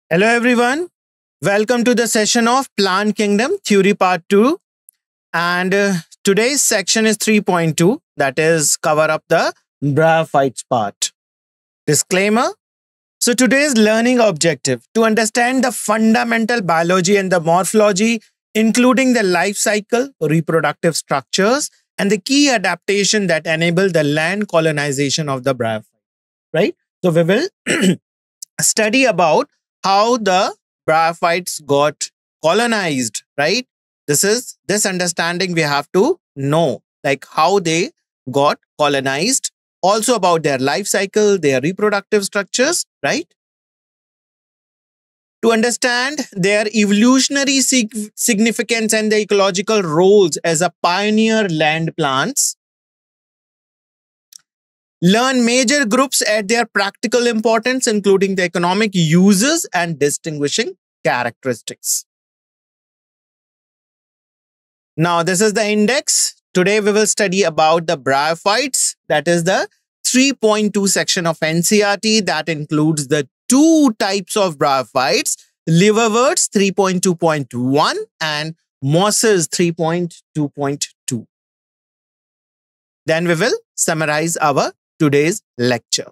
Hello, everyone. Welcome to the session of Plant Kingdom Theory Part 2. And today's section is 3.2, that is, cover up the bryophytes part. Disclaimer. So, today's learning objective to understand the fundamental biology and the morphology, including the life cycle, reproductive structures, and the key adaptation that enable the land colonization of the bryophyte. Right? So, we will study about how the bryophytes got colonized, right? This understanding we have to know, like how they got colonized, also about their life cycle, their reproductive structures, right? To understand their evolutionary significance and the ecological roles as a pioneer land plants, learn major groups at their practical importance, including the economic uses and distinguishing characteristics. Now, this is the index. Today, we will study about the bryophytes. That is the 3.2 section of NCERT that includes the two types of bryophytes, liverworts 3.2.1 and mosses 3.2.2. Then we will summarize our today's lecture.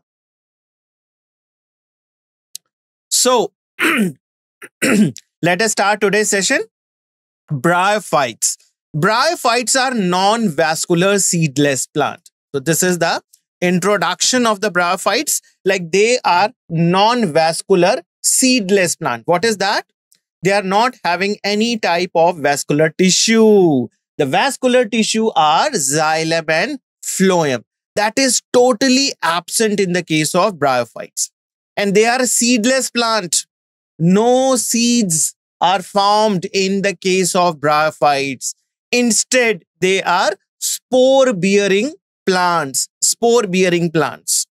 So, let us start today's session. Bryophytes. Bryophytes are non-vascular seedless plant. So, this is the introduction of the bryophytes. Like they are non-vascular seedless plant. What is that? They are not having any type of vascular tissue. The vascular tissue are xylem and phloem. That is totally absent in the case of bryophytes. And they are a seedless plant. No seeds are formed in the case of bryophytes. Instead, they are spore-bearing plants. Spore-bearing plants.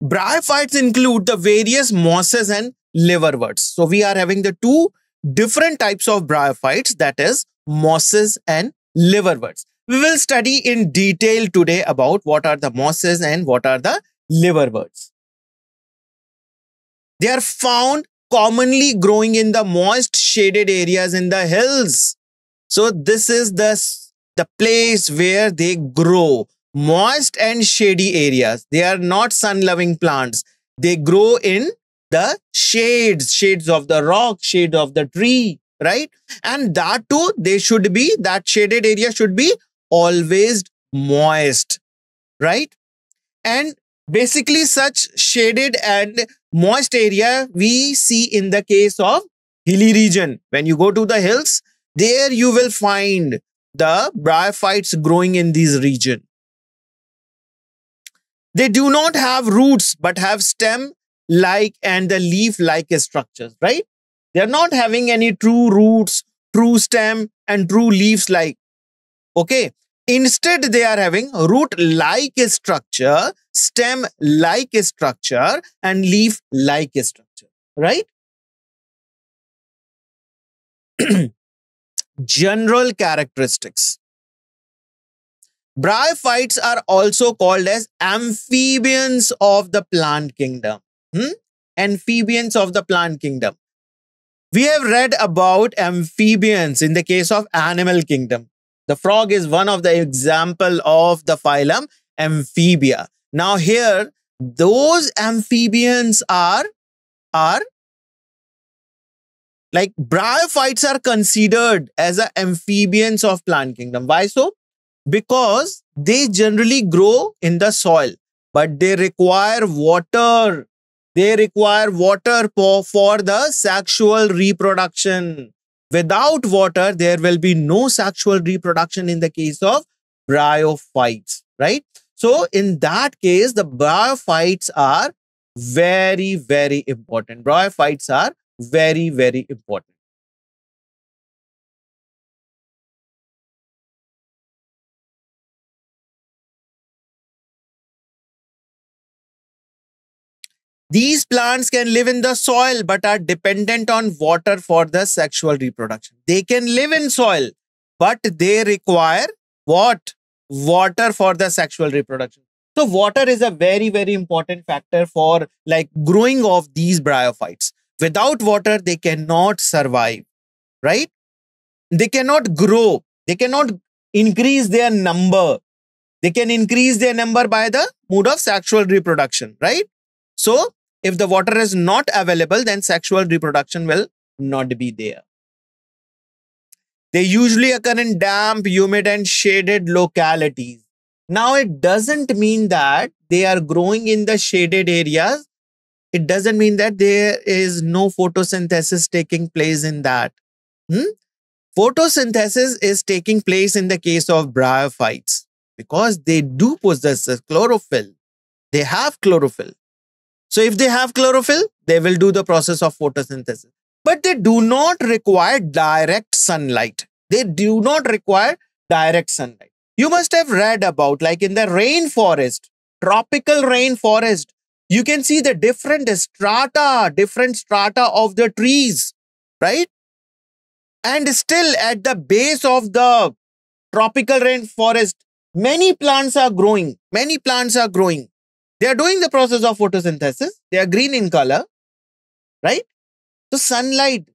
Bryophytes include the various mosses and liverworts. So we are having the two different types of bryophytes, that is mosses and liverworts. We will study in detail today about what are the mosses and what are the liverworts. They are found commonly growing in the moist shaded areas in the hills. So this is the place where they grow. Moist and shady areas. They are not sun-loving plants. They grow in the shades of the rock, shade of the tree, right? And that too, that shaded area should be always moist, right? And basically such shaded and moist area we see in the case of hilly region. When you go to the hills, there you will find the bryophytes growing in this region. They do not have roots, but have stem-like and the leaf-like structures, right? They are not having any true roots, true stem, and true leaves-like. Okay. Instead, they are having root-like structure, stem-like structure, and leaf-like structure, right? General characteristics. Bryophytes are also called as amphibians of the plant kingdom. Amphibians of the plant kingdom. We have read about amphibians in the case of animal kingdom. The frog is one of the example of the phylum Amphibia. Now here, those amphibians are like bryophytes are considered as a amphibians of plant kingdom. Why so? Because they generally grow in the soil, but they require water. They require water for the sexual reproduction. Without water, there will be no sexual reproduction in the case of bryophytes, right? So in that case, the bryophytes are very, very important. Bryophytes are very, very important. These plants can live in the soil but are dependent on water for the sexual reproduction. They can live in soil, but they require what? Water for the sexual reproduction. So water is a very important factor for like growing of these bryophytes. Without water, they cannot survive, right? They cannot grow. They cannot increase their number. They can increase their number by the mode of sexual reproduction, right? So if the water is not available, then sexual reproduction will not be there. They usually occur in damp, humid, and shaded localities. Now, it doesn't mean that they are growing in the shaded areas. It doesn't mean that there is no photosynthesis taking place in that. Photosynthesis is taking place in the case of bryophytes because they do possess chlorophyll. They have chlorophyll. So if they have chlorophyll, they will do the process of photosynthesis. But they do not require direct sunlight. They do not require direct sunlight. You must have read about, like in the rainforest, tropical rainforest, you can see the different strata of the trees, right? And still at the base of the tropical rainforest, many plants are growing. Many plants are growing. They are doing the process of photosynthesis. They are green in color, right? So sunlight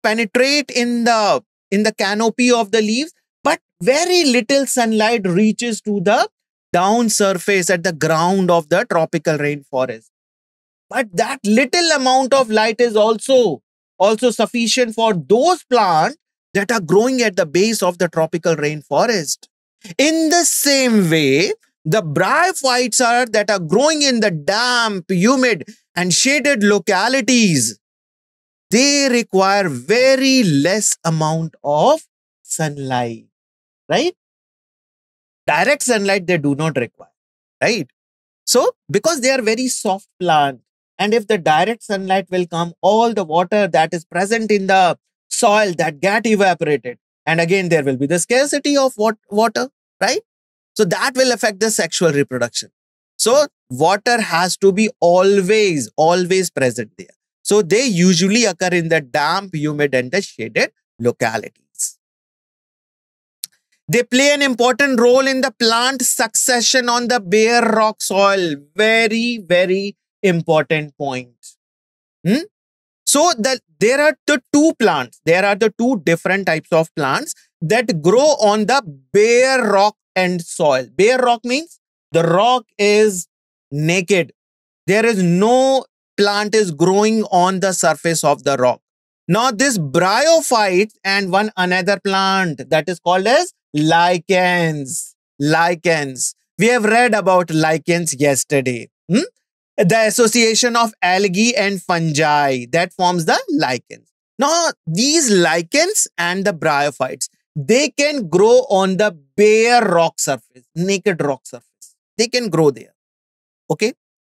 penetrate in the canopy of the leaves, but very little sunlight reaches to the down surface at the ground of the tropical rainforest. But that little amount of light is also sufficient for those plants that are growing at the base of the tropical rainforest. In the same way, the bryophytes that are growing in the damp, humid, and shaded localities, they require very less amount of sunlight, right? Direct sunlight they do not require, right? So, because they are very soft plants, and if the direct sunlight will come, all the water that is present in the soil that get evaporated. And again, there will be the scarcity of water, right? So that will affect the sexual reproduction. So water has to be always present there. So they usually occur in the damp, humid, and the shaded localities. They play an important role in the plant succession on the bare rock soil. Very important point. So there are the two plants. There are the two different types of plants that grow on the bare rock and soil. Bare rock means the rock is naked. There is no plant is growing on the surface of the rock. Now this bryophyte and one another plant that is called as lichens. Lichens. We have read about lichens yesterday. The association of algae and fungi that forms the lichens. Now these lichens and the bryophytes, they can grow on the bare rock surface, naked rock surface. They can grow there. Okay.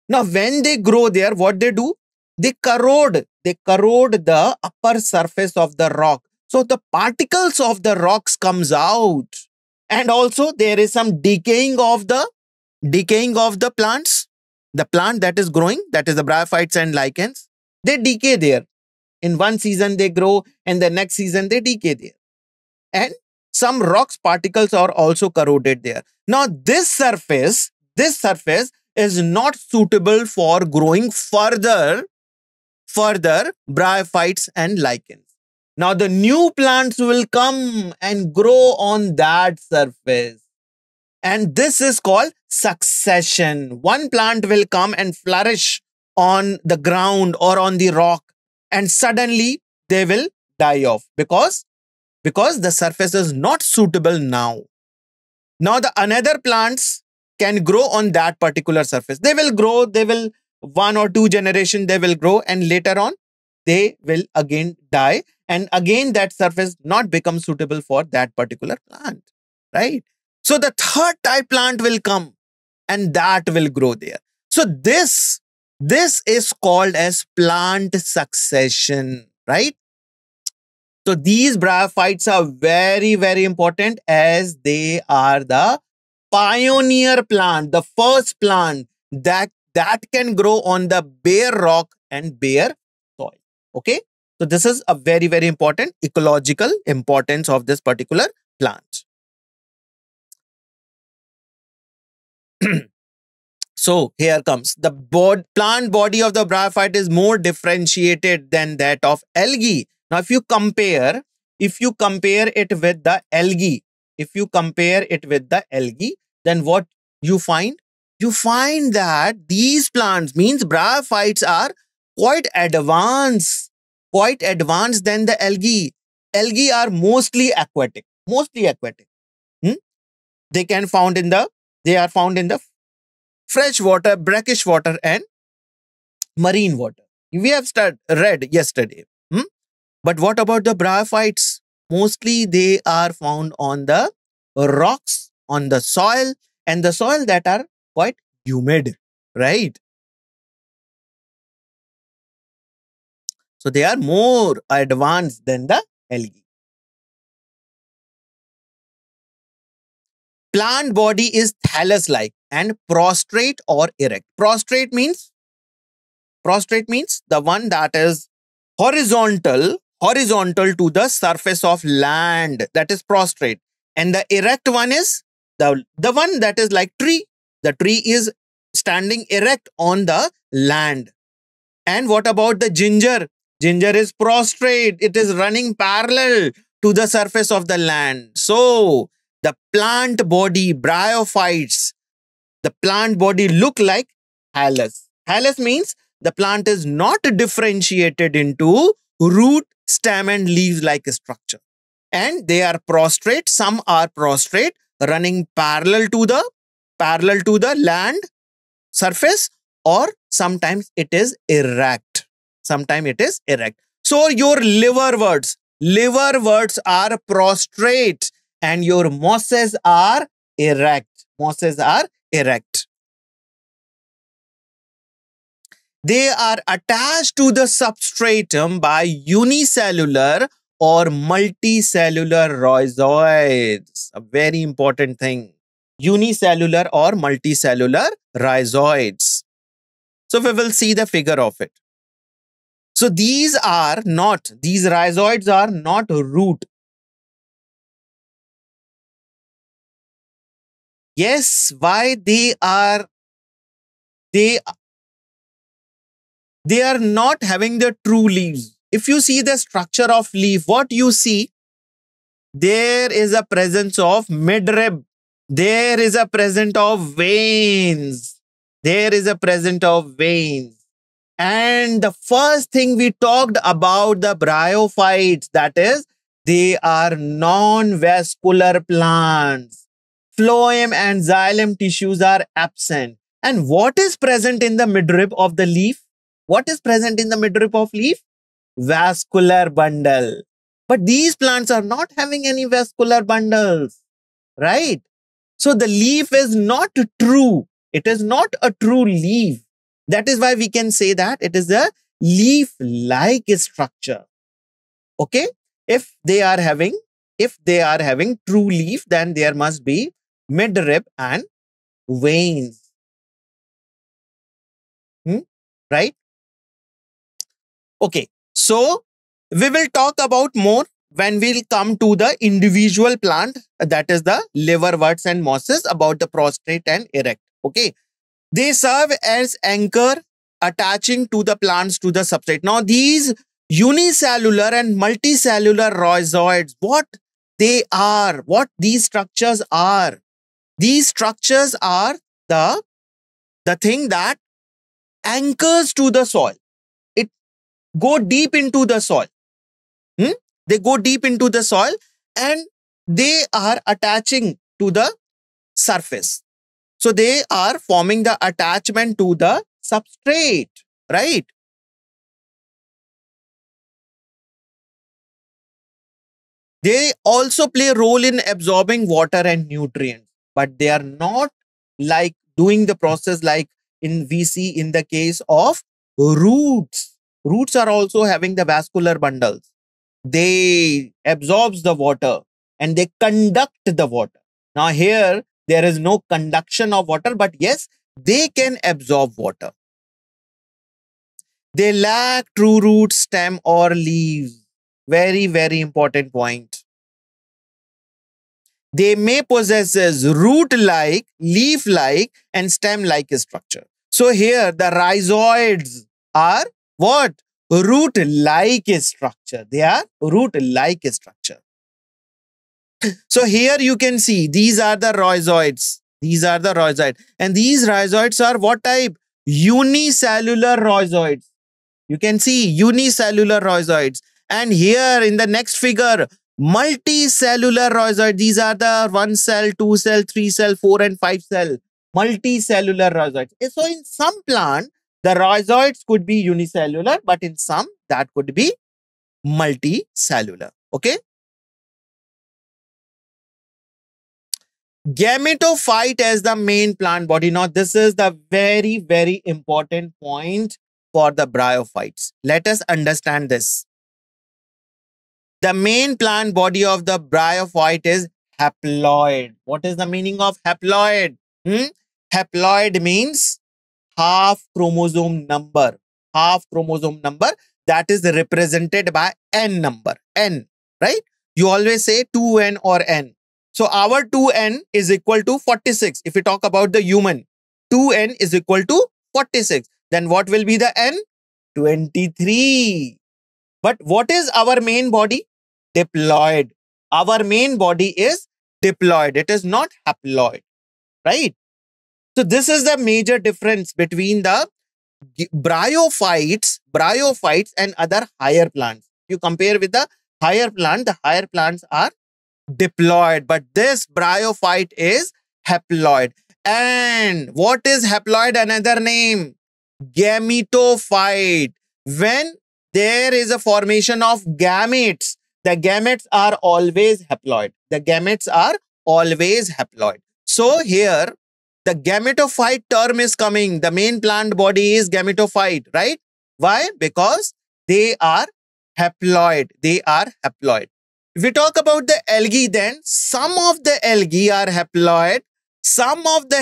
Now when they grow there, what they do? They corrode the upper surface of the rock. So the particles of the rocks comes out. And also there is some decaying of the plants. The plant that is growing, that is the bryophytes and lichens, they decay there. In one season they grow and the next season they decay there. And some rocks particles are also corroded there. Now this surface is not suitable for growing further bryophytes and lichens. Now the new plants will come and grow on that surface. And this is called succession. One plant will come and flourish on the ground or on the rock, and suddenly they will die off because the surface is not suitable now. Now the another plants can grow on that particular surface. They will grow, one or two generations they will grow, and later on they will again die, and again that surface not become suitable for that particular plant, right? So the third type plant will come and that will grow there. So this is called as plant succession, right? So these bryophytes are very important, as they are the pioneer plant, the first plant that can grow on the bare rock and bare soil. Okay. So this is a very important ecological importance of this particular plant. So here comes the plant body of the bryophyte is more differentiated than that of algae. Now, if you compare it with the algae, then what you find? You find that these plants, means bryophytes, are quite advanced than the algae. Algae are mostly aquatic. Hmm? They are found in the fresh water, brackish water, and marine water. We have read yesterday. But what about the bryophytes? Mostly they are found on the rocks, on the soil, and the soil that are quite humid, right? So they are more advanced than the algae. Plant body is thallus-like and prostrate or erect. Prostrate means the one that is horizontal to the surface of land, that is prostrate. And the erect one is the one that is like tree. The tree is standing erect on the land. And what about the ginger? Ginger is prostrate. It is running parallel to the surface of the land. So the plant body, bryophytes, the plant body look like thallus. Thallus means the plant is not differentiated into root, stem, and leaves like structure. And they are prostrate. Some are prostrate, running parallel to the land surface, or sometimes it is erect. So your liverworts are prostrate, and your mosses are erect. They are attached to the substratum by unicellular or multicellular rhizoids. A very important thing. Unicellular or multicellular rhizoids. So we will see the figure of it. So these rhizoids are not root. Yes, why they are not having the true leaves. If you see the structure of leaf, what you see? There is a presence of midrib. There is a presence of veins. And the first thing we talked about the bryophytes, that is, they are non-vascular plants. Phloem and xylem tissues are absent. And what is present in the midrib of the leaf? Vascular bundle. But these plants are not having any vascular bundles, right? So the leaf is not true. It is not a true leaf. That is why we can say that it is a leaf-like structure. Okay? If they are having true leaf, then there must be midrib and veins. Right? Okay. So we will talk about more when we'll come to the individual plant, that is the liverworts and mosses, about the prostrate and erect. Okay. They serve as anchor attaching to the plants to the substrate. Now these unicellular and multicellular rhizoids, what these structures are? These structures are the thing that anchors to the soil. It go deep into the soil. They go deep into the soil and they are attaching to the surface. So they are forming the attachment to the substrate, right? They also play a role in absorbing water and nutrients, but they are not like doing the process like we see in the case of roots. Roots are also having the vascular bundles. They absorbs the water and they conduct the water. Now here, there is no conduction of water, but yes, they can absorb water. They lack true root, stem, or leaves. Very, very important point. They may possess root-like, leaf-like, and stem-like structure. So here the rhizoids are what? Root-like structure. They are root-like structure. So here you can see these are the rhizoids. These are the rhizoids. And these rhizoids are what type? Unicellular rhizoids. You can see unicellular rhizoids. And here in the next figure, multicellular rhizoid. These are the 1 cell, 2 cell, 3 cell, 4 and 5 cell. Multicellular rhizoids. So in some plant, the rhizoids could be unicellular, but in some that could be multicellular. Okay. Gametophyte as the main plant body. Now this is the very, very important point for the bryophytes. Let us understand this. The main plant body of the bryophyte is haploid. What is the meaning of haploid? Haploid means half chromosome number. Half chromosome number that is represented by N number. N, right? You always say 2N or N. So our 2N is equal to 46. If we talk about the human, 2N is equal to 46. Then what will be the N? 23. But what is our main body? Diploid. Our main body is diploid. It is not haploid, right? So this is the major difference between the bryophytes and other higher plants. You compare with the higher plants are diploid, but this bryophyte is haploid. And what is haploid? Another name, gametophyte. When there is a formation of gametes, the gametes are always haploid. The gametes are always haploid. So here the gametophyte term is coming. The main plant body is gametophyte, right? Why? Because they are haploid. They are haploid. If we talk about the algae, then some of the algae are haploid, some of the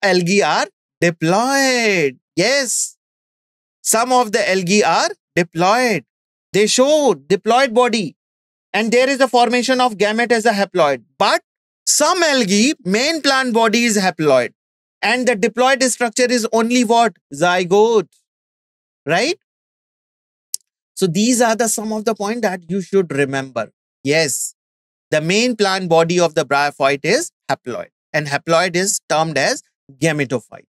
algae are diploid. Yes, some of the algae are diploid. They show diploid body, and there is a formation of gamete as a haploid. But some algae, main plant body is haploid, and the diploid structure is only what? Zygote, right? So these are some of the points that you should remember. Yes, the main plant body of the bryophyte is haploid, and haploid is termed as gametophyte.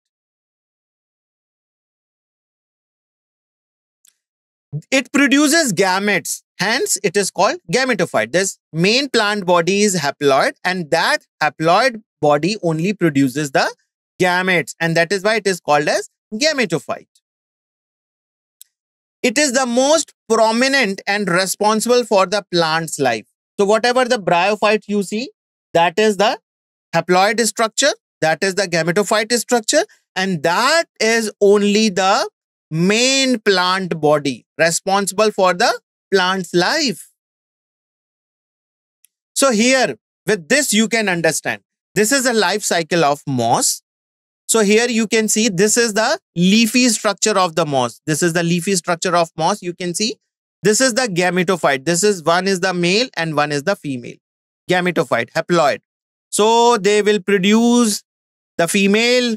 It produces gametes, hence it is called gametophyte. This main plant body is haploid, and that haploid body only produces the gametes, and that is why it is called as gametophyte. It is the most prominent and responsible for the plant's life. So whatever the bryophyte you see, that is the haploid structure, that is the gametophyte structure, and that is only the main plant body responsible for the plant's life. So here, with this you can understand. This is a life cycle of moss. So here you can see this is the leafy structure of the moss. This is the leafy structure of moss. You can see this is the gametophyte. This is one is the male and one is the female. Gametophyte, haploid. So they will produce the female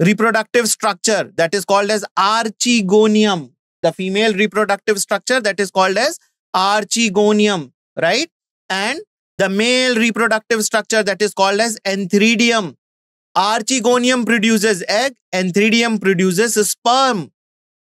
reproductive structure that is called as archegonium. The female reproductive structure that is called as archegonium, right? And the male reproductive structure that is called as antheridium. Archegonium produces egg, antheridium produces sperm.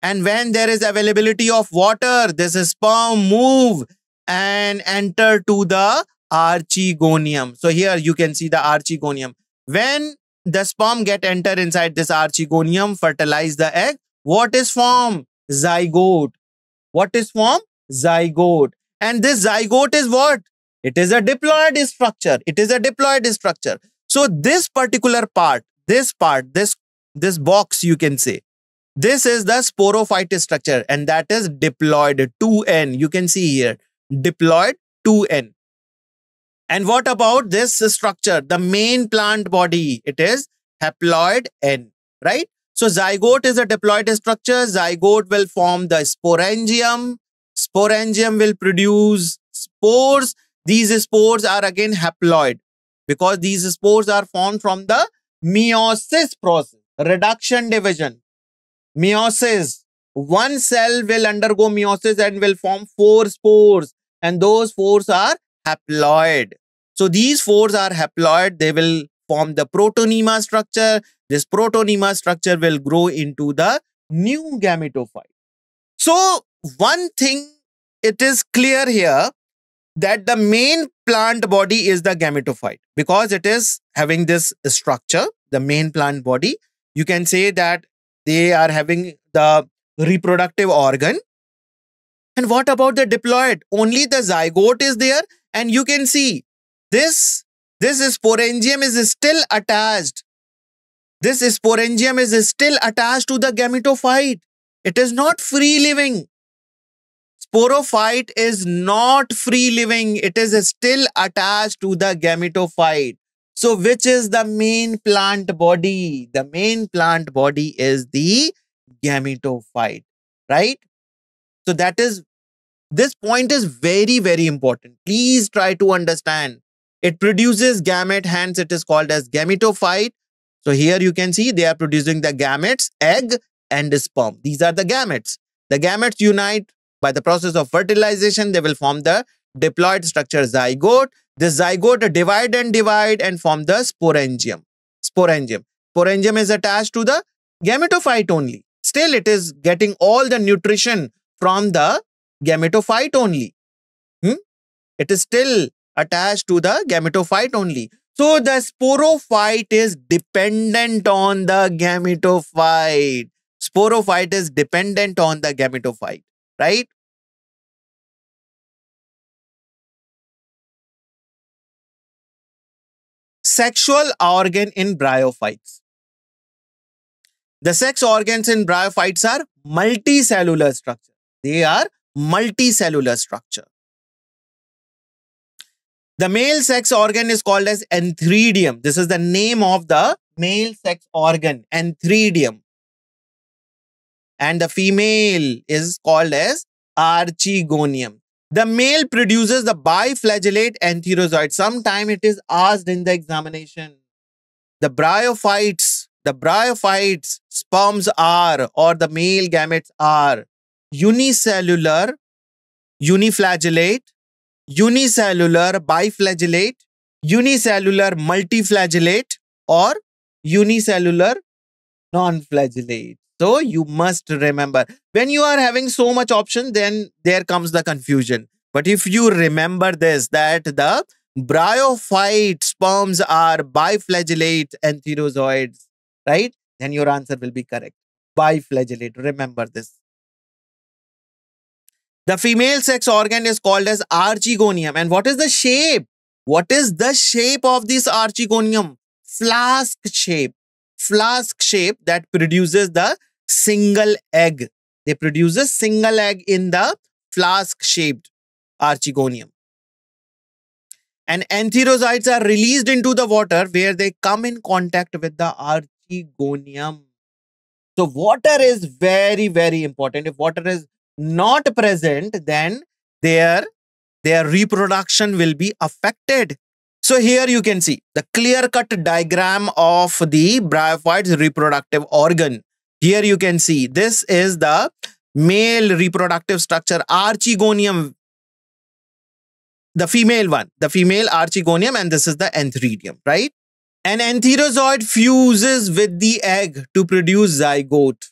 And when there is availability of water, this sperm move and enter to the archegonium. So here you can see the archegonium. When the sperm enter inside this archegonium, fertilize the egg, what is formed? Zygote. What is formed? Zygote. And this zygote is what? It is a diploid structure. It is a diploid structure. So this particular part, this box you can say, this is the sporophyte structure, and that is diploid 2N. You can see here, diploid 2N. And what about this structure? The main plant body, it is haploid N, right? So zygote is a diploid structure. Zygote will form the sporangium. Sporangium will produce spores. These spores are again haploid because these spores are formed from the meiosis process, reduction division. Meiosis. One cell will undergo meiosis and will form 4 spores, and those spores are haploid. So these spores are haploid. They will form the protonema structure. This protonema structure will grow into the new gametophyte. So one thing, it is clear here that the main plant body is the gametophyte because it is having this structure, the main plant body. You can say that they are having the reproductive organ. And what about the diploid? Only the zygote is there, and you can see this sporangium is still attached. This sporangium is still attached to the gametophyte. It is not free living. Sporophyte is not free living. It is still attached to the gametophyte. So which is the main plant body? The main plant body is the gametophyte, right? So this point is very, very important. Please try to understand. It produces gamete, hence it is called as gametophyte. So here you can see they are producing the gametes, egg and sperm. These are the gametes. The gametes unite by the process of fertilization. They will form the diploid structure zygote. This zygote divide and form the sporangium. Sporangium is attached to the gametophyte only. Still, it is getting all the nutrition from the gametophyte only. It is still attached to the gametophyte only. So the sporophyte is dependent on the gametophyte. Sporophyte is dependent on the gametophyte, right? Sexual organ in bryophytes. The sex organs in bryophytes are multicellular structure. They are multicellular structure. The male sex organ is called as antheridium. This is the name of the male sex organ, antheridium. And the female is called as archegonium. The male produces the biflagellate antherozoid. Sometime it is asked in the examination. The bryophytes sperms are, or the male gametes are unicellular, uniflagellate, unicellular biflagellate, unicellular multiflagellate, or unicellular non-flagellate. So you must remember, when you are having so much option, then there comes the confusion. But if you remember this, that the bryophyte sperms are biflagellate antherozoids, right? Then your answer will be correct. Biflagellate. Remember this. The female sex organ is called as archegonium. And what is the shape? What is the shape of this archegonium? Flask shape. Flask shape that produces the single egg. They produce a single egg in the flask-shaped archegonium. And antherozoids are released into the water where they come in contact with the archegonium. So water is very, very important. If water is not present, then their reproduction will be affected. So here you can see the clear-cut diagram of the bryophyte's reproductive organ. Here you can see this is the male reproductive structure, archegonium. The female one, the female archegonium, and this is the antheridium, right? An antherozoid fuses with the egg to produce zygote.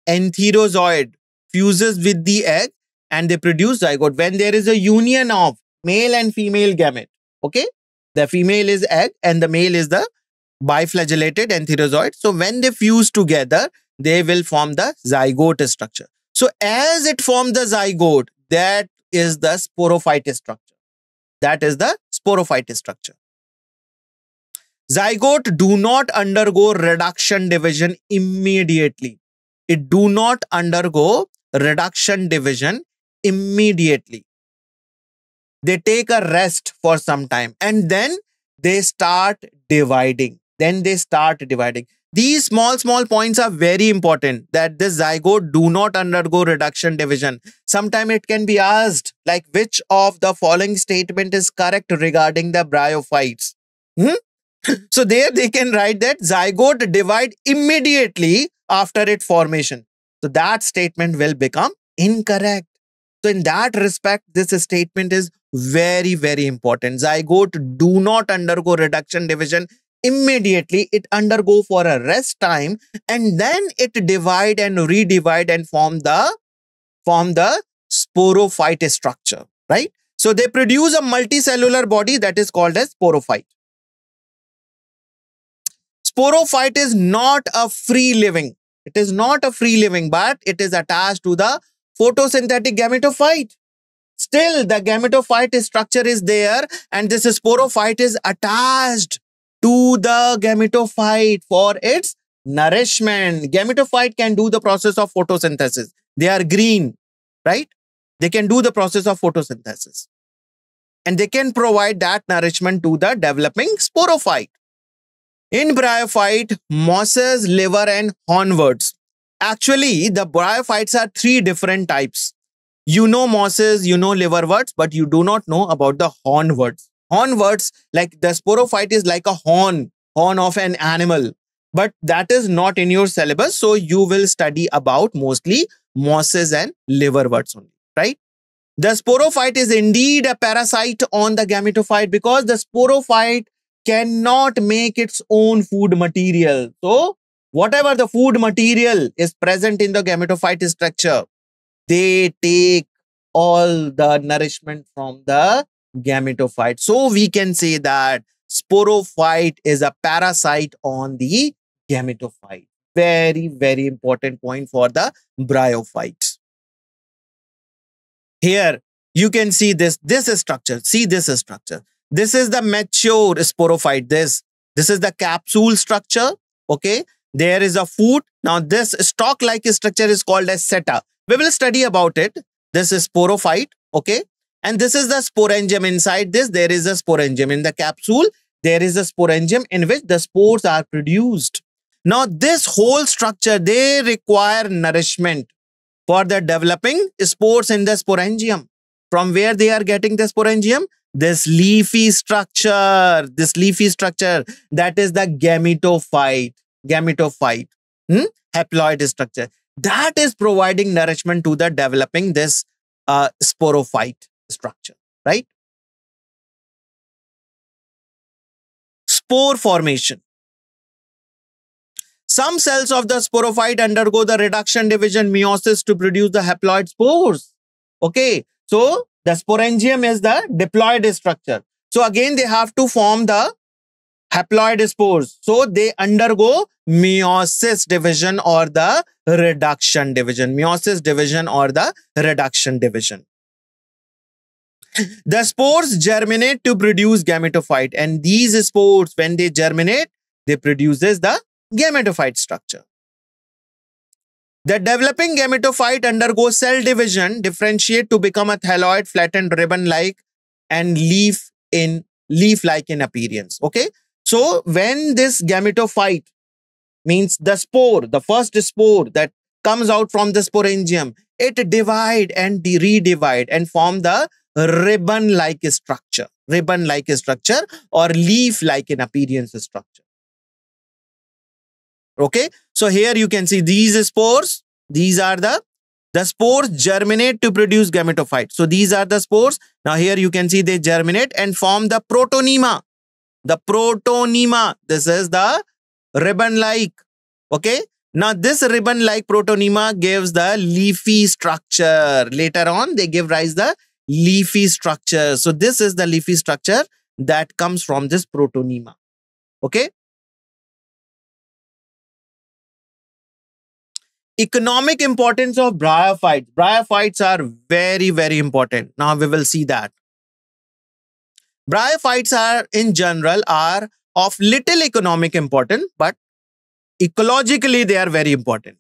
Antherozoid fuses with the egg and they produce zygote. When there is a union of male and female gamete, okay? The female is egg and the male is the biflagellated antherozoid. So when they fuse together, they will form the zygote structure. So as it forms the zygote, that is the sporophyte structure. That is the sporophyte structure. Zygote do not undergo reduction division immediately. It do not undergo reduction division immediately. They take a rest for some time and then they start dividing. These small points are very important, that this zygote do not undergo reduction division. Sometimes it can be asked like which of the following statement is correct regarding the bryophytes. So there they can write that zygote divide immediately after its formation. So that statement will become incorrect. So in that respect, this statement is very, very important. Zygote do not undergo reduction division immediately. It undergo for a rest time, and then it divide and redivide and form the sporophyte structure, right? So they produce a multicellular body that is called as sporophyte. Sporophyte is not a free living. It is not a free living, but it is attached to the photosynthetic gametophyte. Still, the gametophyte structure is there, and this sporophyte is attached to the gametophyte for its nourishment. Gametophyte can do the process of photosynthesis. They are green, right? They can do the process of photosynthesis. And they can provide that nourishment to the developing sporophyte. In bryophyte, mosses, liver, and hornworts. Actually, the bryophytes are three different types. You know mosses, you know liverworts, but you do not know about the hornworts. Hornworts, like the sporophyte is like a horn of an animal. But that is not in your syllabus. So you will study about mostly mosses and liverworts only, right? The sporophyte is indeed a parasite on the gametophyte because the sporophyte cannot make its own food material. So whatever the food material is present in the gametophyte structure, they take all the nourishment from the gametophyte. So we can say that sporophyte is a parasite on the gametophyte. Very, very important point for the bryophytes. Here you can see this structure. See this structure. This is the mature sporophyte. This is the capsule structure. Okay. There is a food. Now this stalk-like structure is called as seta. We will study about it. This is sporophyte. Okay. And this is the sporangium. Inside this, there is a sporangium. In the capsule, there is a sporangium in which the spores are produced. Now this whole structure, they require nourishment for the developing spores in the sporangium. From where they are getting the sporangium? This leafy structure, that is the gametophyte, haploid structure. That is providing nourishment to the developing this sporophyte structure, right? Spore formation. Some cells of the sporophyte undergo the reduction division meiosis to produce the haploid spores. Okay, so the sporangium is the diploid structure. So again, they have to form the haploid spores. So they undergo meiosis division or the reduction division. Meiosis division or the reduction division. The spores germinate to produce gametophyte, and these spores, when they germinate, they produces the gametophyte structure. The developing gametophyte undergoes cell division, differentiate to become a thalloid, flattened ribbon-like and leaf-like in appearance. Okay. So when this gametophyte means the spore, the first spore that comes out from the sporangium, it divide and redivide and form the ribbon-like structure or leaf-like in appearance structure. Okay. So here you can see these spores. These are the spores germinate to produce gametophyte. So these are the spores. Now here you can see they germinate and form the protonema. The protonema. This is the ribbon-like. Okay. Now this ribbon-like protonema gives the leafy structure. Later on, they give rise the leafy structure. So this is the leafy structure that comes from this protonema. Okay. Economic importance of bryophytes. Bryophytes are very, very important. Now we will see that. Bryophytes are in general are of little economic importance, but ecologically they are very important.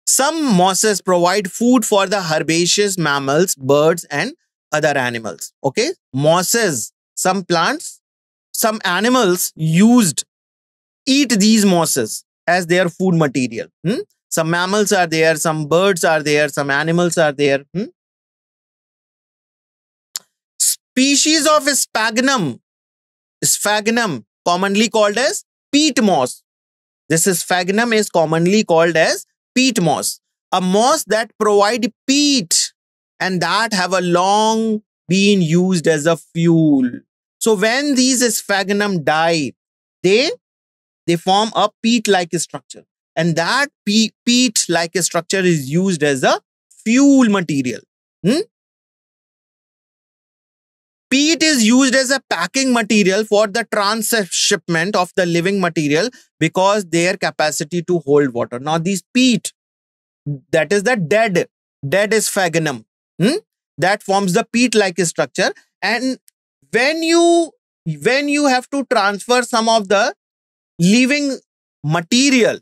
Some mosses provide food for the herbaceous mammals, birds, and other animals. Okay, mosses, some plants, some animals used eat these mosses as their food material. Some mammals are there, some birds are there, some animals are there. Species of sphagnum, commonly called as peat moss. This sphagnum is commonly called as peat moss, a moss that provide peat and that have a long been used as a fuel. So when these sphagnum die, they form a peat-like structure, and that peat-like structure is used as a fuel material. Peat is used as a packing material for the transshipment of the living material because their capacity to hold water. Now, these peat, that is the dead sphagnum, that forms the peat-like structure. And when you have to transfer some of the living material,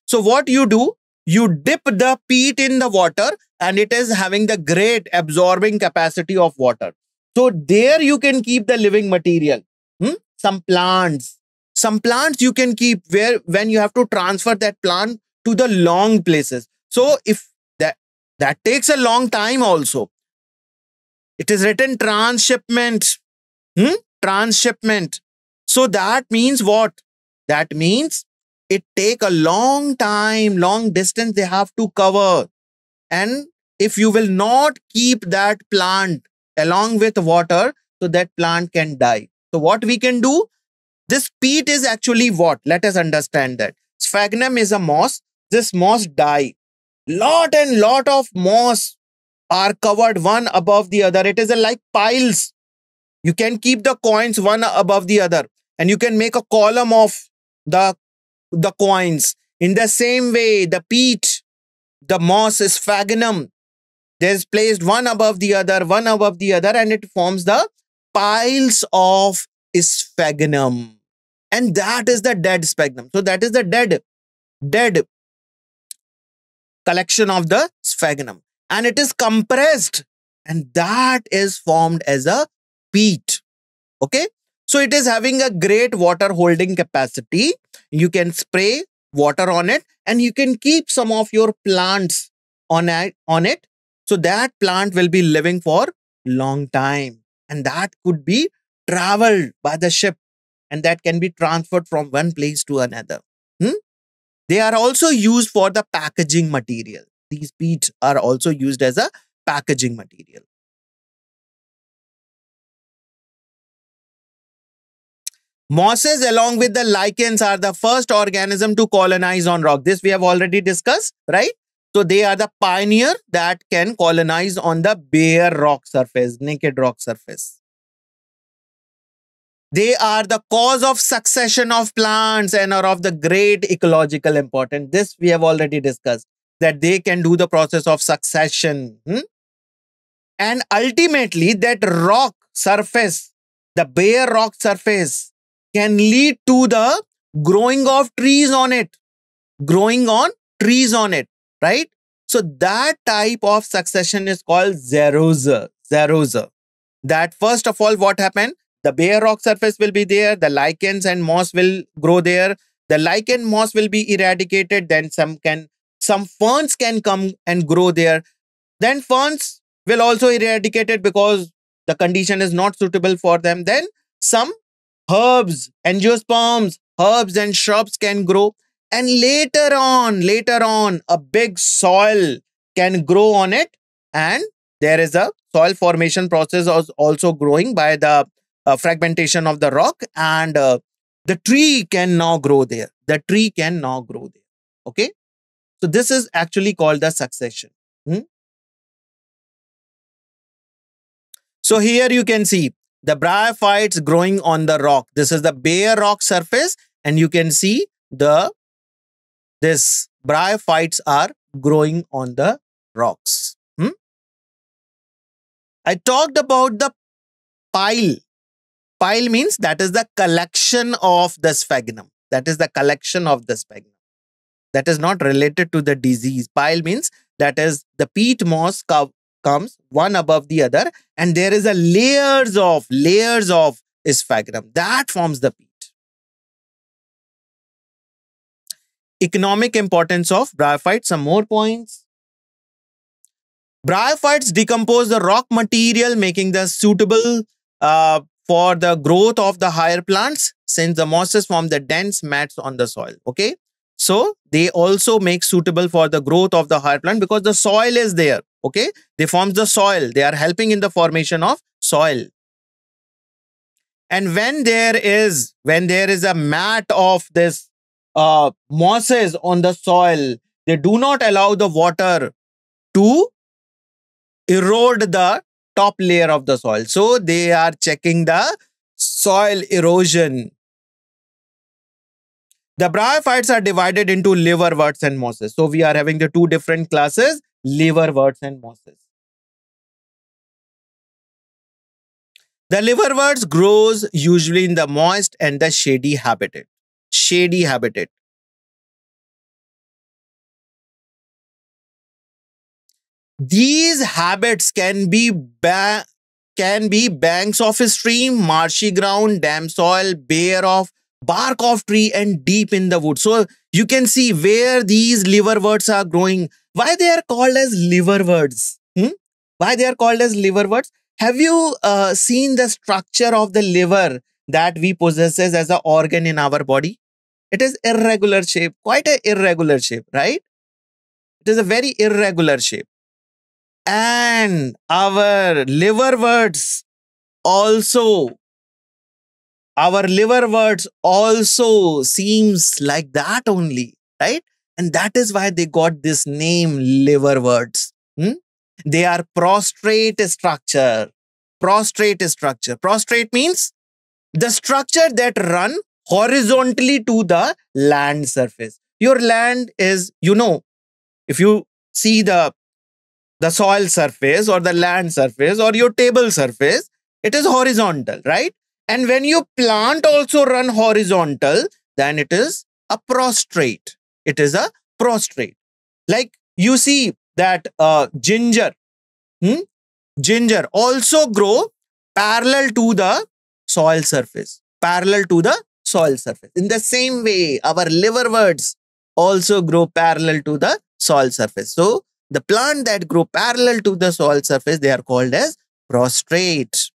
so what you do, you dip the peat in the water, and it is having the great absorbing capacity of water. So there you can keep the living material. Some plants you can keep when you have to transfer that plant to the long places. So if that takes a long time also. It is written transshipment. Transshipment. So that means what? That means it take a long time, long distance they have to cover. And if you will not keep that plant along with water, so that plant can die. So what we can do? This peat is actually what? Let us understand that. Sphagnum is a moss. This moss die. Lot and lot of moss are covered one above the other. It is like piles. You can keep the coins one above the other, and you can make a column of the coins. In the same way, the peat, the moss, sphagnum, there's placed one above the other, and it forms the piles of sphagnum. And that is the dead sphagnum. So that is the dead collection of the sphagnum. And it is compressed, and that is formed as a peat. Okay. So it is having a great water holding capacity. You can spray water on it, and you can keep some of your plants on it. So that plant will be living for long time, and that could be traveled by the ship, and that can be transferred from one place to another. They are also used for the packaging material. These peats are also used as a packaging material. Mosses along with the lichens are the first organism to colonize on rock. This we have already discussed, right? So they are the pioneer that can colonize on the bare rock surface, naked rock surface. They are the cause of succession of plants and are of the great ecological importance. This we have already discussed, that they can do the process of succession. And ultimately that rock surface, the bare rock surface, can lead to the growing of trees on it. Right? So that type of succession is called xerozer. That first of all, what happened? The bare rock surface will be there. The lichens and moss will grow there. The lichen moss will be eradicated. Then some ferns can come and grow there. Then ferns will also eradicated because the condition is not suitable for them. Then some herbs, angiosperms, herbs and shrubs can grow. And later on, a big soil can grow on it. And there is a soil formation process also growing by the fragmentation of the rock. And the tree can now grow there. Okay. So this is actually called the succession. So here you can see the bryophytes growing on the rock. This is the bare rock surface, and you can see this bryophytes are growing on the rocks. I talked about the pile. Pile means that is the collection of the sphagnum. That is not related to the disease. Pile means that is the peat moss comes one above the other, and there is a layers of sphagnum that forms the peat. Economic importance of bryophytes, some more points. Bryophytes decompose the rock material, making the suitable for the growth of the higher plants, since the mosses form the dense mats on the soil. Okay. So they also make suitable for the growth of the higher plant because the soil is there. Okay. They form the soil. They are helping in the formation of soil. And when there is a mat of this mosses on the soil, they do not allow the water to erode the top layer of the soil. So they are checking the soil erosion. The bryophytes are divided into liverworts and mosses. So we are having the two different classes, liverworts and mosses. The liverworts grows usually in the moist and the shady habitat. Shady habitat. These habits can be banks of a stream, marshy ground, damp soil, bare of bark of tree, and deep in the wood. So you can see where these liverworts are growing. Why they are called as liverworts? Why they are called as liverworts? Have you seen the structure of the liver that we possesses as an organ in our body? It is irregular shape, quite an irregular shape, right? It is a very irregular shape. And our liverworts also seems like that only, right? And that is why they got this name liverworts. They are prostrate structure. Prostrate structure. Prostrate means the structure that run horizontally to the land surface. Your land is, if you see the soil surface or the land surface or your table surface, it is horizontal, right? And when you plant also run horizontal, then it is a prostrate. It is a prostrate. Like you see that ginger also grow parallel to the soil surface. Parallel to the soil surface. In the same way, our liverworts also grow parallel to the soil surface. So the plant that grow parallel to the soil surface, they are called as prostrate.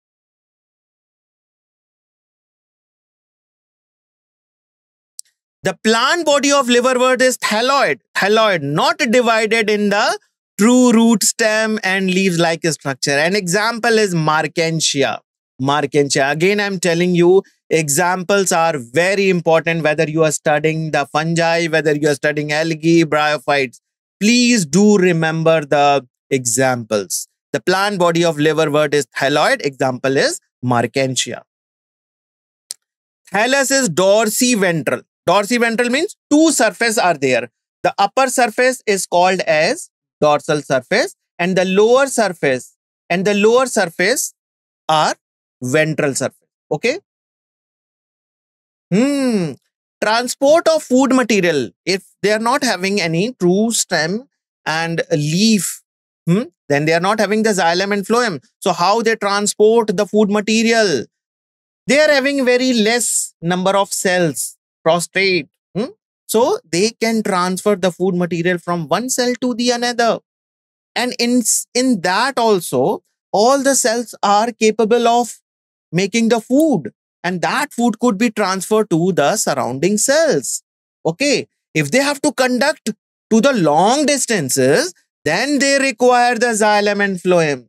The plant body of liverwort is thalloid, not divided in the true root, stem, and leaves-like structure. An example is Marchantia. Again, I'm telling you, examples are very important, whether you are studying the fungi, whether you are studying algae, bryophytes. Please do remember the examples. The plant body of liverwort is thalloid. Example is Marchantia. Thallus is dorsiventral. Dorsiventral means two surfaces are there. The upper surface is called as dorsal surface, and the lower surface are ventral surface. Okay. Transport of food material. If they are not having any true stem and leaf, then they are not having the xylem and phloem. So how they transport the food material? They are having very less number of cells, prostrate. So they can transfer the food material from one cell to the another. And in that also, all the cells are capable of making the food. And that food could be transferred to the surrounding cells. Okay. If they have to conduct to the long distances, then they require the xylem and phloem.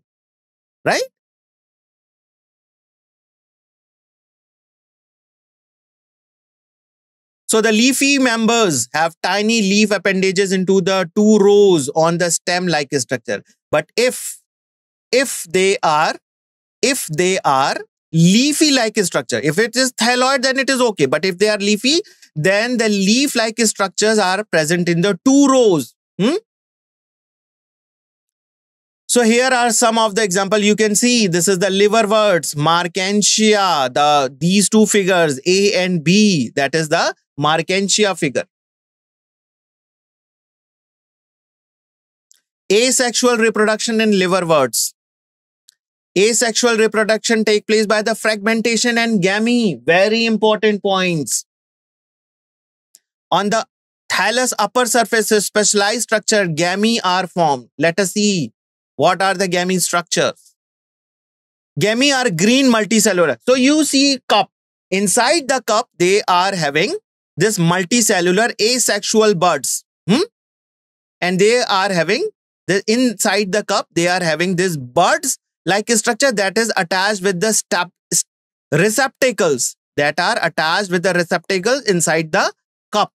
Right? So the leafy members have tiny leaf appendages into the two rows on the stem-like structure. But if they are leafy-like structure, if it is thalloid, then it is okay. But if they are leafy, then the leaf-like structures are present in the two rows. So here are some of the examples. You can see this is the liverworts, Marchantia, these two figures A and B. That is the Marchantia figure. Asexual reproduction in liverworts. Asexual reproduction takes place by the fragmentation and gamete. Very important points. On the thallus upper surface is specialized structure, gamete are formed. Let us see what are the gamete structures. Gamete are green multicellular. So you see cup. Inside the cup, they are having this multicellular asexual buds. And they are having, inside the cup, they are having this buds like a structure that is attached with the receptacles that are attached with the receptacles inside the cup.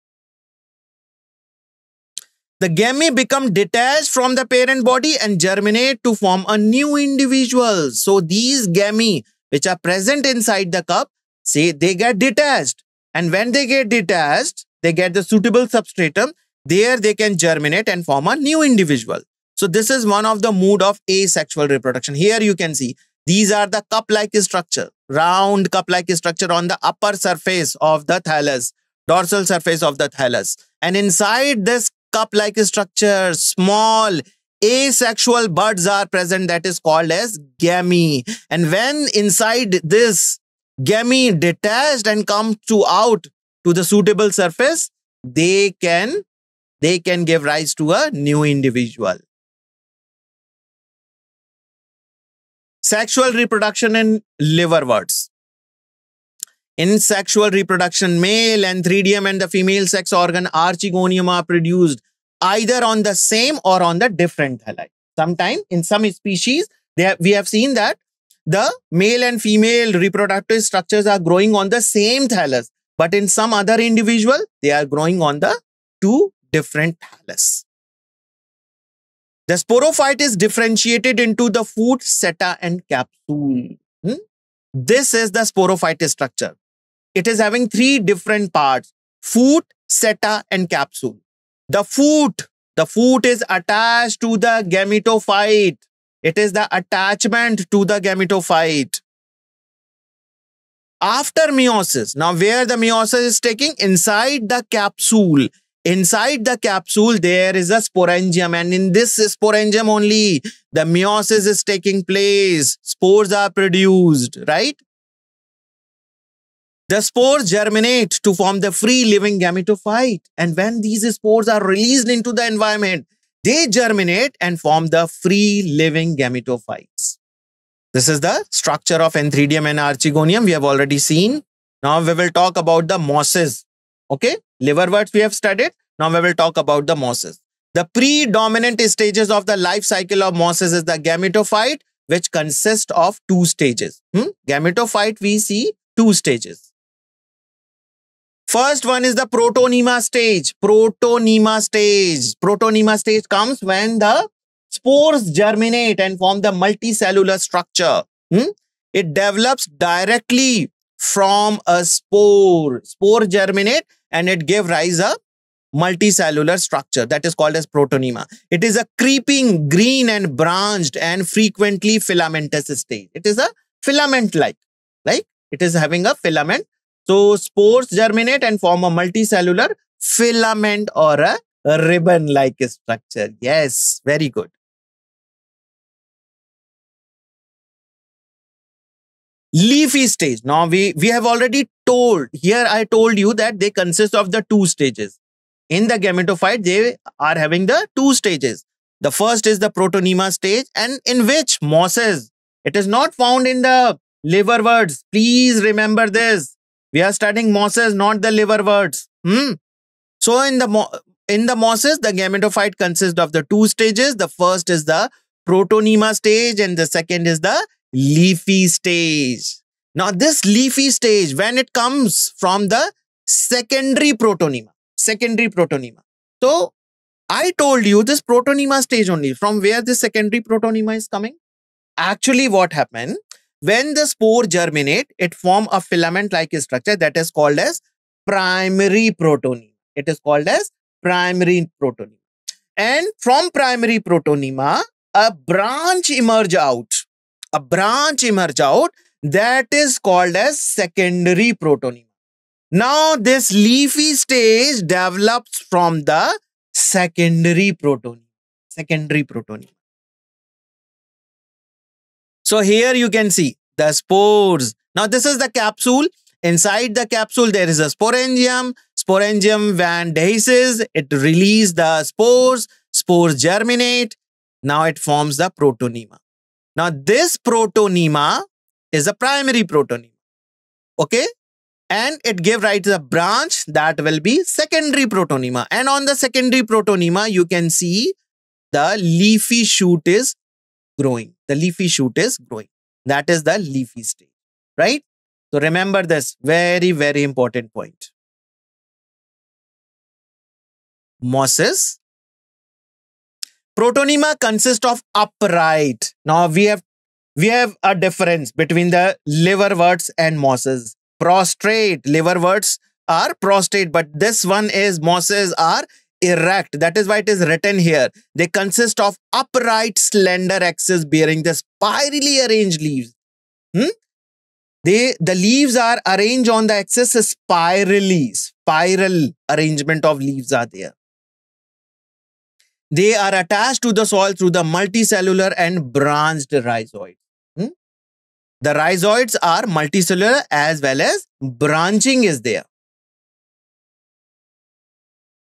The gamete become detached from the parent body and germinate to form a new individual. So these gamete which are present inside the cup, say they get detached. And when they get detached, they get the suitable substratum. There they can germinate and form a new individual. So this is one of the mode of asexual reproduction. Here you can see these are the cup-like structure, round cup-like structure on the upper surface of the thallus, dorsal surface of the thallus. And inside this cup-like structure, small asexual buds are present that is called as gamete. And when inside this gamete detached and come out to the suitable surface, they can give rise to a new individual. Sexual reproduction in liverworts. In sexual reproduction, male antheridium and the female sex organ archegonium are produced either on the same or on the different thalli. Sometimes in some species, we have seen that the male and female reproductive structures are growing on the same thallus, but in some other individual, they are growing on the two different thallus. The sporophyte is differentiated into the foot, seta, and capsule. This is the sporophyte structure. It is having three different parts: foot, seta, and capsule. The foot is attached to the gametophyte. It is the attachment to the gametophyte. After meiosis, now where the meiosis is taking? Inside the capsule. Inside the capsule, there is a sporangium, and in this sporangium only, the meiosis is taking place. Spores are produced, right? The spores germinate to form the free-living gametophyte. And when these spores are released into the environment, they germinate and form the free-living gametophytes. This is the structure of antheridium and archegonium. We have already seen. Now we will talk about the mosses. Okay, liverworts we have studied. Now we will talk about the mosses. The predominant stages of the life cycle of mosses is the gametophyte, which consists of two stages. Gametophyte, we see two stages. First one is the protonema stage. Protonema stage comes when the spores germinate and form the multicellular structure. It develops directly from a spore. Spore germinate and it gives rise a multicellular structure that is called as protonema. It is a creeping, green and branched and frequently filamentous stage. It is a filament-like. It is having a filament. So spores germinate and form a multicellular filament or a ribbon-like structure. Yes, very good. Leafy stage. Now we have already told, here I told you that they consist of the two stages. In the gametophyte, they are having the two stages. The first is the protonema stage, and in which mosses, it is not found in the liverworts. Please remember this. We are studying mosses, not the liverworts. So in the mosses, the gametophyte consists of the two stages. The first is the protonema stage and the second is the leafy stage. Now this leafy stage, when it comes from the secondary protonema. So I told you this protonema stage only. From where this secondary protonema is coming? Actually what happened? When the spore germinate, it form a filament-like structure that is called as primary protonema. It is called as primary protonema. And from primary protonema, a branch emerge out. That is called as secondary protonema. Now this leafy stage develops from the secondary protonema. So here you can see the spores. Now this is the capsule. Inside the capsule there is a sporangium. Sporangium van dehisces, it releases the spores, spores germinate. Now it forms the protonema. Now this protonema is a primary protonema. Okay? And it gave rise to a branch that will be secondary protonema. And on the secondary protonema, you can see the leafy shoot is growing. The leafy shoot is growing. That is the leafy stage, right? So remember this very, very important point. Mosses. Protonema consists of upright. Now we have a difference between the liverworts and mosses. Prostrate, liverworts are prostrate, but this one is mosses are erect. That is why it is written here. They consist of upright, slender axis bearing the spirally arranged leaves. The leaves are arranged on the axis spirally. Spiral arrangement of leaves are there. They are attached to the soil through the multicellular and branched rhizoids. The rhizoids are multicellular as well as branching is there.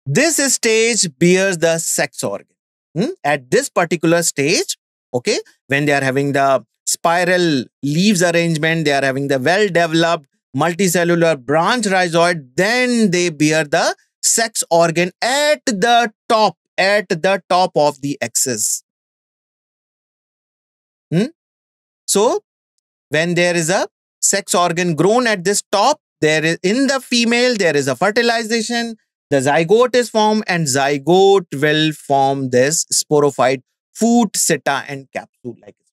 This stage bears the sex organ. At this particular stage, okay, when they are having the spiral leaves arrangement, they are having the well-developed multicellular branch rhizoid, then they bear the sex organ at the top of the axis. So, when there is a sex organ grown at this top, there is in the female, there is a fertilization, the zygote is formed, and zygote will form this sporophyte, foot, seta, and capsule like this.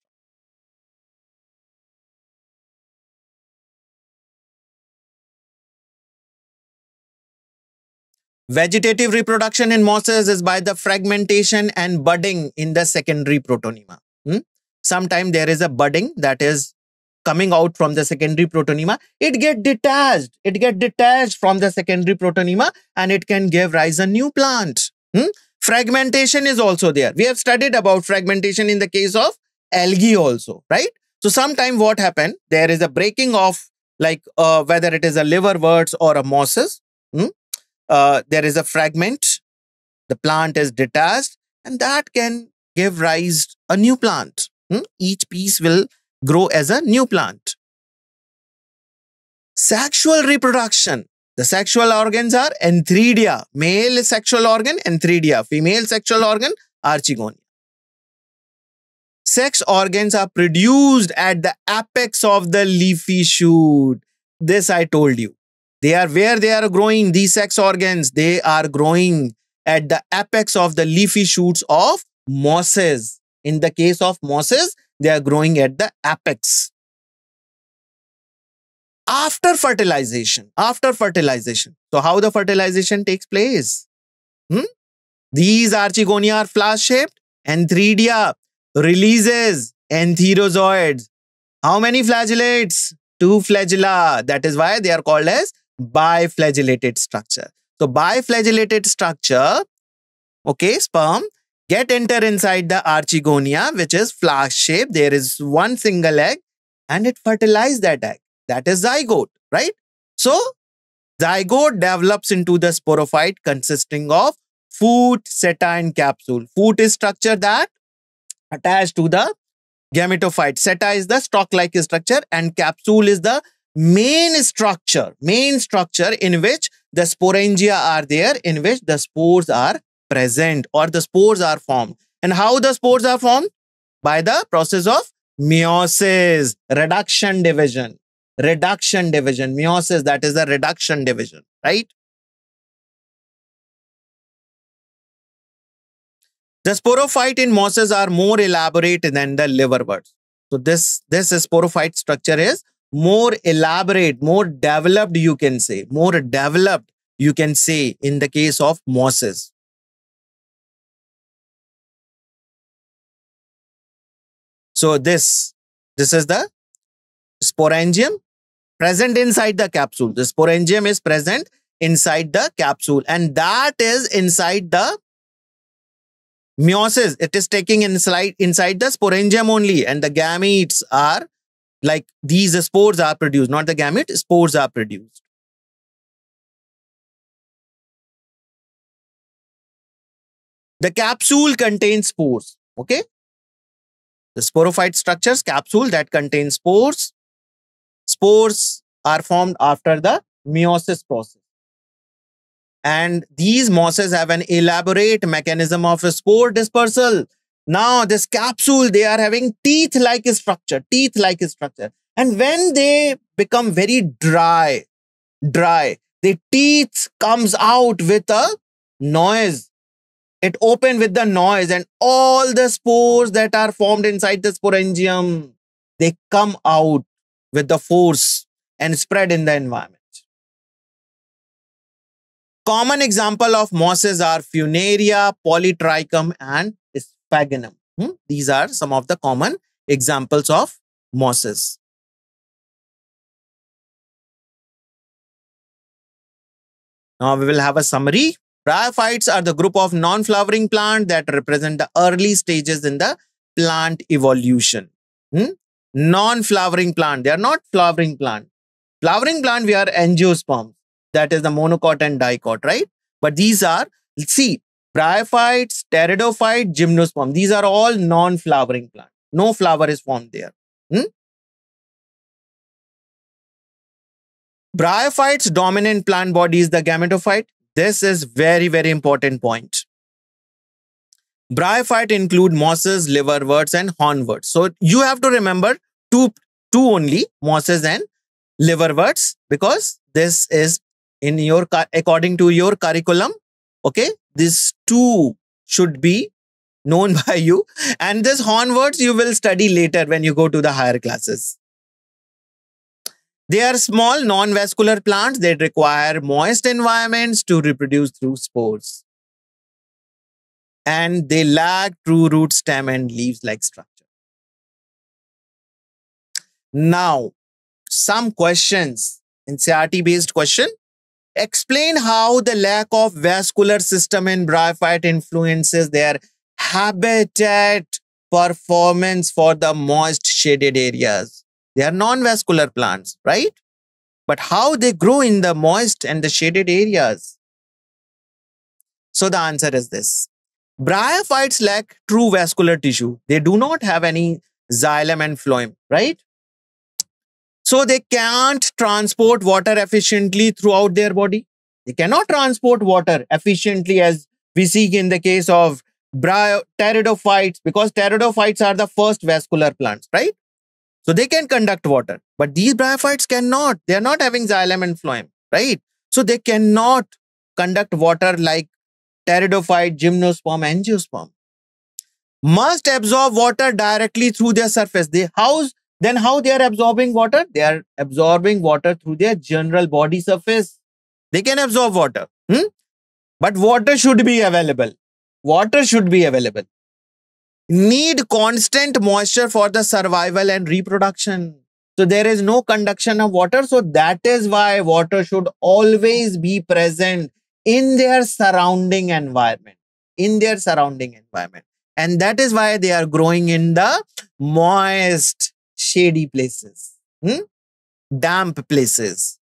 Vegetative reproduction in mosses is by the fragmentation and budding in the secondary protonema. Sometimes there is a budding that is coming out from the secondary protonema. It gets detached. It gets detached from the secondary protonema and it can give rise a new plant. Fragmentation is also there. We have studied about fragmentation in the case of algae also, right? So sometimes what happens, there is a breaking of like whether it is a liverworts or a mosses. There is a fragment. The plant is detached and that can give rise a new plant. Each piece will grow as a new plant. Sexual reproduction. The sexual organs are antheridia. Male sexual organ, antheridia. Female sexual organ, archegonia. Sex organs are produced at the apex of the leafy shoot. This I told you. They are where they are growing, these sex organs. They are growing at the apex of the leafy shoots of mosses. In the case of mosses, they are growing at the apex. After fertilization. So how the fertilization takes place? These archegonia are flask-shaped. Antheridia releases antherozoids. How many flagellates? 2 flagella. That is why they are called as biflagellated structure. So biflagellated structure, okay, sperm enter inside the archegonia, which is flask-shaped. There is one single egg and it fertilizes that egg. That is zygote, right? So zygote develops into the sporophyte consisting of foot, seta, and capsule. Foot is structure that attached to the gametophyte. Seta is the stalk-like structure and capsule is the main structure in which the sporangia are there, in which the spores are present or the spores are formed. And how the spores are formed? By the process of meiosis, reduction division. Meiosis, that is the reduction division, right? The sporophyte in mosses are more elaborate than the liverworts. So this sporophyte structure is more elaborate, more developed, you can say. More developed, you can say, in the case of mosses. So this is the sporangium present inside the capsule. The sporangium is present inside the capsule and that is inside the meiosis. It is taking inside the sporangium only and the gametes are like these spores are produced, not the gamete, spores are produced. The capsule contains spores. Okay. The sporophyte structures, capsule that contains spores. Spores are formed after the meiosis process. And these mosses have an elaborate mechanism of spore dispersal. Now, this capsule, they are having teeth-like structure. And when they become very dry, the teeth comes out with a noise. It opens with the noise, and all the spores that are formed inside the sporangium, they come out with the force and spread in the environment. Common example of mosses are Funaria, Polytrichum, and Sphagnum. These are some of the common examples of mosses. Now we will have a summary. Bryophytes are the group of non-flowering plants that represent the early stages in the plant evolution. Non-flowering plant, they are not flowering plant. Flowering plant, we are angiosperms. That is the monocot and dicot, right? But these are, see, bryophytes, pteridophyte, gymnosperm. These are all non-flowering plants. No flower is formed there. Bryophytes' dominant plant body is the gametophyte. This is very, very important point. Bryophyte include mosses, liverworts, and hornworts. So you have to remember two only, mosses and liverworts, because this is in your, according to your curriculum. Okay, these two should be known by you, and this hornworts you will study later when you go to the higher classes. They are small non-vascular plants that require moist environments to reproduce through spores. And they lack true root, stem, and leaves-like structure. Now, some questions, NCERT-based question. Explain how the lack of vascular system in bryophyte influences their habitat performance for the moist shaded areas. They are non-vascular plants, right? But how they grow in the moist and the shaded areas? So the answer is this. Bryophytes lack true vascular tissue. They do not have any xylem and phloem, right? So they can't transport water efficiently throughout their body. They cannot transport water efficiently as we see in the case of pteridophytes, because pteridophytes are the first vascular plants, right? So they can conduct water, but these bryophytes cannot. They are not having xylem and phloem, right? So they cannot conduct water like pteridophyte, gymnosperm, angiosperm. Must absorb water directly through their surface. Then how they are absorbing water? They are absorbing water through their general body surface. They can absorb water. But water should be available. Water should be available. Need constant moisture for the survival and reproduction. So there is no conduction of water. So that is why water should always be present in their surrounding environment. And that is why they are growing in the moist, shady places, damp places.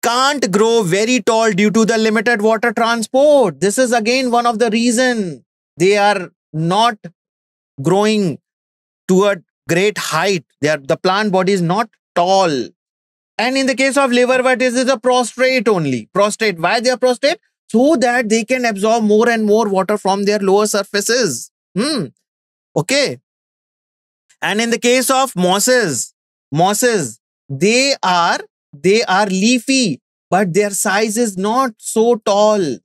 Can't grow very tall due to the limited water transport. This is again one of the reasons they are not growing to a great height. The plant body is not tall. And in the case of liverwort, it is a prostrate only. Prostrate. Why they are prostrate? So that they can absorb more and more water from their lower surfaces. Okay. And in the case of mosses, they are leafy, but their size is not so tall.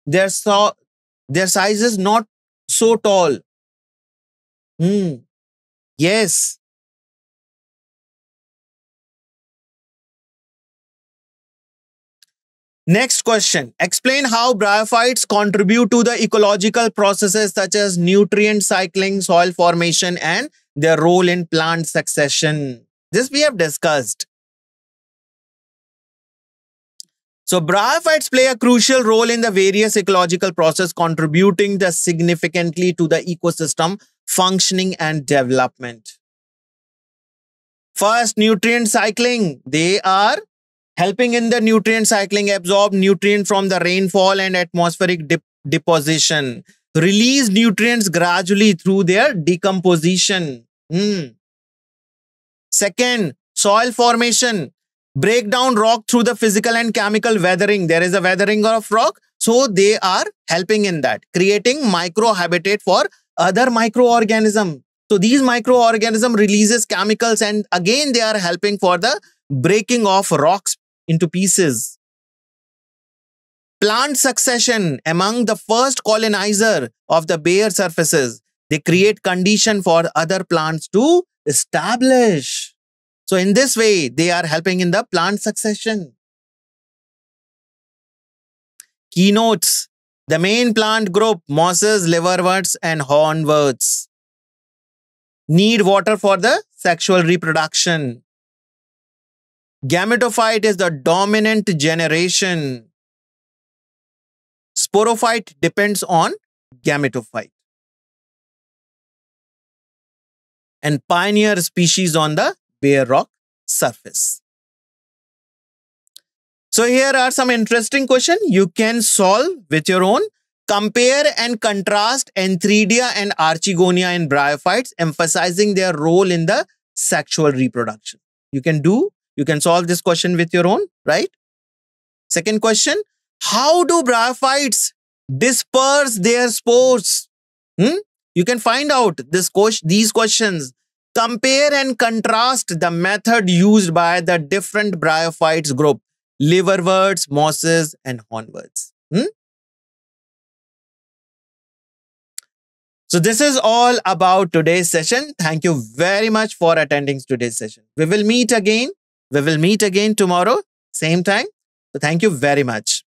Their size is not so tall. Yes. Next question. Explain how bryophytes contribute to the ecological processes such as nutrient cycling, soil formation, and their role in plant succession. This we have discussed. So bryophytes play a crucial role in the various ecological processes, contributing significantly to the ecosystem functioning and development. First, nutrient cycling. They are helping in the nutrient cycling, absorb nutrient from the rainfall and atmospheric deposition. release nutrients gradually through their decomposition. Second, soil formation. Break down rock through the physical and chemical weathering. There is a weathering of rock, so they are helping in that, creating microhabitat for other microorganisms. So these microorganisms releases chemicals, and again they are helping for the breaking of rocks into pieces. Plant succession among the first colonizer of the bare surfaces. They create condition for other plants to establish. So in this way, they are helping in the plant succession. Keynotes. The main plant group, mosses, liverworts, and hornworts, need water for the sexual reproduction. Gametophyte is the dominant generation. Sporophyte depends on gametophyte. And pioneer species on the bare rock surface. So here are some interesting questions you can solve with your own. Compare and contrast Antheridia and Archegonia in bryophytes, emphasizing their role in the sexual reproduction. You can solve this question with your own, right? Second question, how do bryophytes disperse their spores? You can find out these questions. Compare and contrast the method used by the different bryophytes group, liverworts, mosses, and hornworts. So this is all about today's session. Thank you very much for attending today's session. We will meet again tomorrow, same time. So thank you very much.